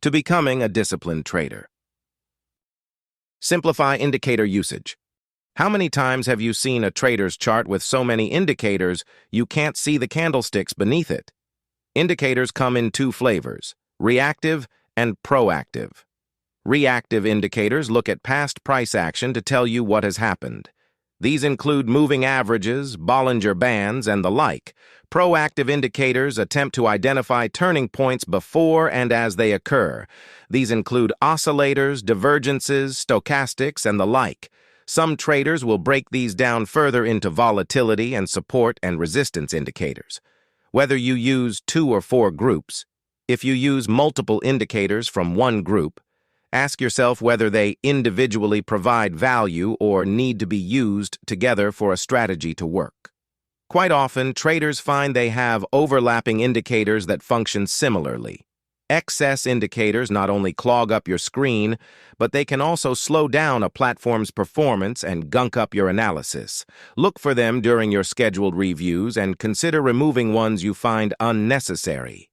to becoming a disciplined trader. Simplify indicator usage. How many times have you seen a trader's chart with so many indicators you can't see the candlesticks beneath it? Indicators come in two flavors, reactive and proactive. Reactive indicators look at past price action to tell you what has happened. These include moving averages, Bollinger Bands, and the like. Proactive indicators attempt to identify turning points before and as they occur. These include oscillators, divergences, stochastics, and the like. Some traders will break these down further into volatility and support and resistance indicators. Whether you use 2 or 4 groups, if you use multiple indicators from one group, ask yourself whether they individually provide value or need to be used together for a strategy to work. Quite often, traders find they have overlapping indicators that function similarly. Excess indicators not only clog up your screen, but they can also slow down a platform's performance and gunk up your analysis. Look for them during your scheduled reviews and consider removing ones you find unnecessary.